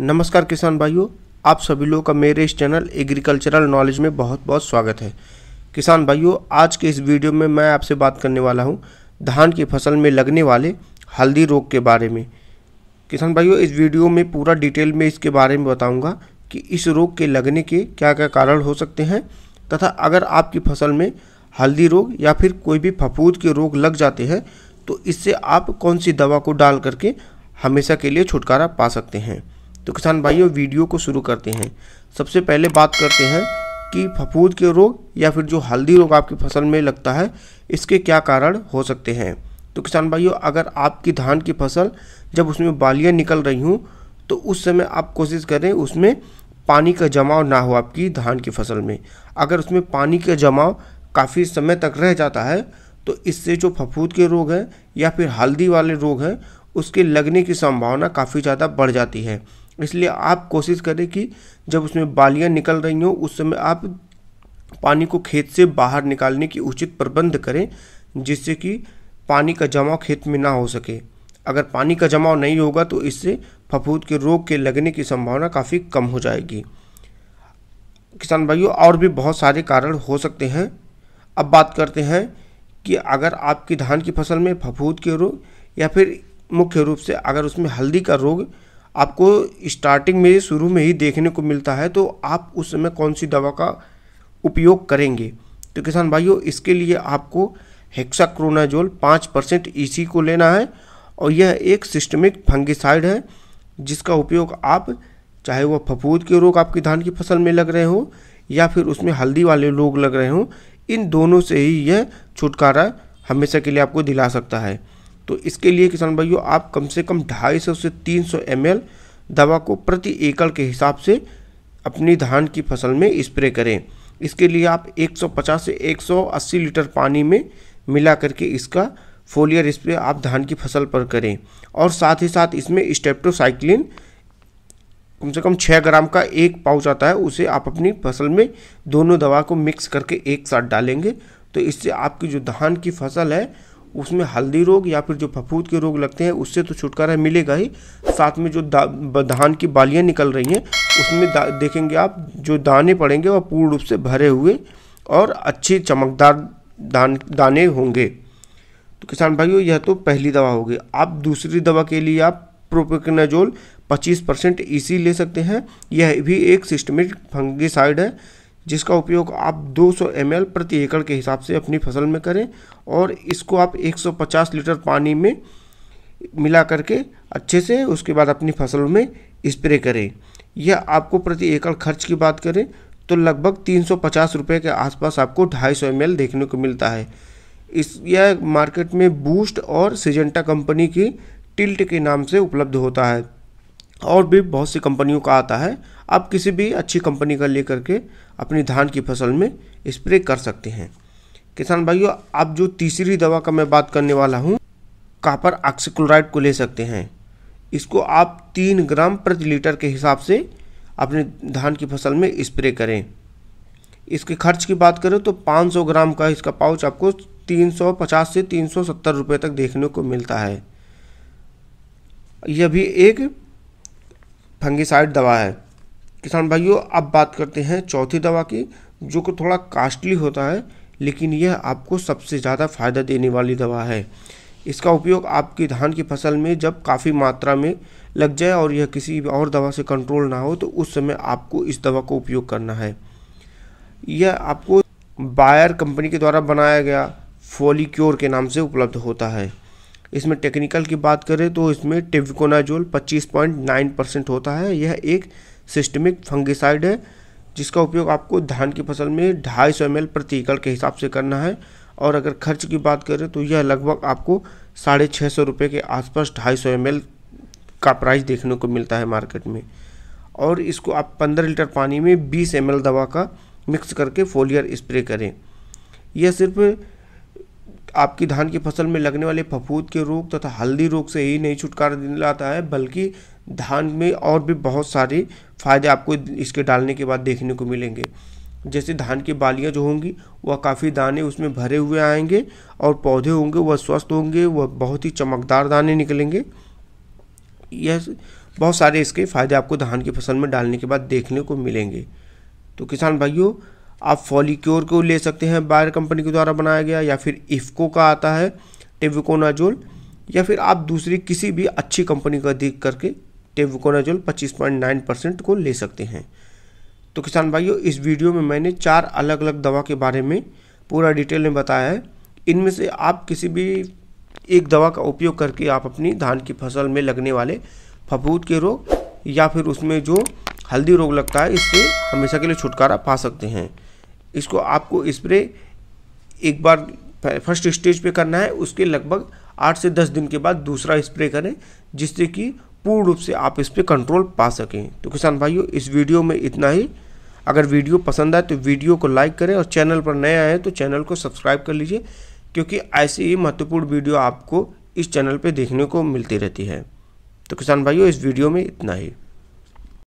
नमस्कार किसान भाइयों, आप सभी लोगों का मेरे इस चैनल एग्रीकल्चरल नॉलेज में बहुत बहुत स्वागत है। किसान भाइयों, आज के इस वीडियो में मैं आपसे बात करने वाला हूं धान की फसल में लगने वाले हल्दी रोग के बारे में। किसान भाइयों, इस वीडियो में पूरा डिटेल में इसके बारे में बताऊंगा कि इस रोग के लगने के क्या क्या कारण हो सकते हैं तथा अगर आपकी फसल में हल्दी रोग या फिर कोई भी फफूंद के रोग लग जाते हैं तो इससे आप कौन सी दवा को डाल करके हमेशा के लिए छुटकारा पा सकते हैं। तो किसान भाइयों, वीडियो को शुरू करते हैं। सबसे पहले बात करते हैं कि फफूंद के रोग या फिर जो हल्दी रोग आपकी फसल में लगता है इसके क्या कारण हो सकते हैं। तो किसान भाइयों, अगर आपकी धान की फसल जब उसमें बालियां निकल रही हों तो उस समय आप कोशिश करें उसमें पानी का जमाव ना हो। आपकी धान की फसल में अगर उसमें पानी का जमाव काफ़ी समय तक रह जाता है तो इससे जो फफूंद के रोग हैं या फिर हल्दी वाले रोग हैं उसके लगने की संभावना काफ़ी ज़्यादा बढ़ जाती है। इसलिए आप कोशिश करें कि जब उसमें बालियां निकल रही हों उस समय आप पानी को खेत से बाहर निकालने की उचित प्रबंध करें, जिससे कि पानी का जमाव खेत में ना हो सके। अगर पानी का जमाव नहीं होगा तो इससे फफूंद के रोग के लगने की संभावना काफ़ी कम हो जाएगी। किसान भाइयों, और भी बहुत सारे कारण हो सकते हैं। अब बात करते हैं कि अगर आपकी धान की फसल में फफूंद के रोग या फिर मुख्य रूप से अगर उसमें हल्दी का रोग आपको स्टार्टिंग में शुरू में ही देखने को मिलता है तो आप उस समय कौन सी दवा का उपयोग करेंगे। तो किसान भाइयों, इसके लिए आपको हेक्साक्लोनाजोल 5% EC को लेना है और यह एक सिस्टमिक फंगिसाइड है जिसका उपयोग आप चाहे वह फफूंद के रोग आपकी धान की फसल में लग रहे हो या फिर उसमें हल्दी वाले रोग लग रहे हो, इन दोनों से ही यह छुटकारा हमेशा के लिए आपको दिला सकता है। तो इसके लिए किसान भाइयों, आप कम से कम 250 से 300 ml दवा को प्रति एकड़ के हिसाब से अपनी धान की फसल में स्प्रे करें। इसके लिए आप 150 से 180 लीटर पानी में मिला करके इसका फोलियर स्प्रे आप धान की फसल पर करें और साथ ही साथ इसमें स्टेप्टोसाइक्लिन कम से कम 6 ग्राम का एक पाउच आता है, उसे आप अपनी फसल में दोनों दवा को मिक्स करके एक साथ डालेंगे। तो इससे आपकी जो धान की फसल है उसमें हल्दी रोग या फिर जो फफूंद के रोग लगते हैं उससे तो छुटकारा मिलेगा ही, साथ में जो धान की बालियां निकल रही हैं उसमें देखेंगे आप जो दाने पड़ेंगे वह पूर्ण रूप से भरे हुए और अच्छे चमकदार दाने होंगे। तो किसान भाइयों, यह तो पहली दवा होगी। आप दूसरी दवा के लिए आप प्रोपिकोनाजोल 25% EC ले सकते हैं। यह भी एक सिस्टमिक फंगिसाइड है जिसका उपयोग आप 200 ml प्रति एकड़ के हिसाब से अपनी फसल में करें और इसको आप 150 लीटर पानी में मिला करके अच्छे से उसके बाद अपनी फसल में स्प्रे करें। यह आपको प्रति एकड़ खर्च की बात करें तो लगभग 350 रुपये के आसपास आपको 250 ml देखने को मिलता है। यह मार्केट में बूस्ट और सिजेंटा कंपनी की टिल्ट के नाम से उपलब्ध होता है और भी बहुत सी कंपनियों का आता है। आप किसी भी अच्छी कंपनी का लेकर के अपनी धान की फसल में स्प्रे कर सकते हैं। किसान भाइयों, आप जो तीसरी दवा का मैं बात करने वाला हूँ कॉपर ऑक्सीक्लोराइड को ले सकते हैं। इसको आप 3 ग्राम प्रति लीटर के हिसाब से अपने धान की फसल में स्प्रे करें। इसके खर्च की बात करें तो 500 ग्राम का इसका पाउच आपको 350 से 370 रुपये तक देखने को मिलता है। यह भी एक फंगिसाइड दवा है। किसान भाइयों, अब बात करते हैं चौथी दवा की जो कि थोड़ा कॉस्टली होता है लेकिन यह आपको सबसे ज़्यादा फ़ायदा देने वाली दवा है। इसका उपयोग आपकी धान की फसल में जब काफ़ी मात्रा में लग जाए और यह किसी और दवा से कंट्रोल ना हो तो उस समय आपको इस दवा को उपयोग करना है। यह आपको बायर कंपनी के द्वारा बनाया गया फोलिक्योर के नाम से उपलब्ध होता है। इसमें टेक्निकल की बात करें तो इसमें टेविकोनाजोल 25.9% होता है। यह एक सिस्टमिक फंगिसाइड है जिसका उपयोग आपको धान की फसल में 250 ml प्रति एकड़ के हिसाब से करना है और अगर खर्च की बात करें तो यह लगभग आपको 650 रुपये के आसपास 250 ml का प्राइस देखने को मिलता है मार्केट में। और इसको आप 15 लीटर पानी में 20 ml दवा का मिक्स करके फोलियर स्प्रे करें। यह सिर्फ आपकी धान की फसल में लगने वाले फफूंद के रोग तथा हल्दी रोग से ही नहीं छुटकारा दिलाता है बल्कि धान में और भी बहुत सारे फायदे आपको इसके डालने के बाद देखने को मिलेंगे। जैसे धान की बालियां जो होंगी वह काफ़ी दाने उसमें भरे हुए आएंगे और पौधे होंगे वह स्वस्थ होंगे, वह बहुत ही चमकदार दाने निकलेंगे। यह बहुत सारे इसके फ़ायदे आपको धान की फसल में डालने के बाद देखने को मिलेंगे। तो किसान भाइयों, आप फॉलिक्योर को ले सकते हैं, बायर कंपनी के द्वारा बनाया गया, या फिर इफ़को का आता है टेबुकोनाजोल, या फिर आप दूसरी किसी भी अच्छी कंपनी का देख करके टेबुकोनाजोल 25.9% को ले सकते हैं। तो किसान भाइयों, इस वीडियो में मैंने 4 अलग अलग दवा के बारे में पूरा डिटेल में बताया है। इनमें से आप किसी भी एक दवा का उपयोग करके आप अपनी धान की फसल में लगने वाले फफूंद के रोग या फिर उसमें जो हल्दी रोग लगता है, इससे हमेशा के लिए छुटकारा पा सकते हैं। इसको आपको स्प्रे एक बार फर्स्ट स्टेज पे करना है, उसके लगभग 8 से 10 दिन के बाद दूसरा स्प्रे करें, जिससे कि पूर्ण रूप से आप इस पर कंट्रोल पा सकें। तो किसान भाइयों, इस वीडियो में इतना ही। अगर वीडियो पसंद आए तो वीडियो को लाइक करें और चैनल पर नए आए तो चैनल को सब्सक्राइब कर लीजिए, क्योंकि ऐसी ही महत्वपूर्ण वीडियो आपको इस चैनल पर देखने को मिलती रहती है। तो किसान भाइयों, इस वीडियो में इतना ही।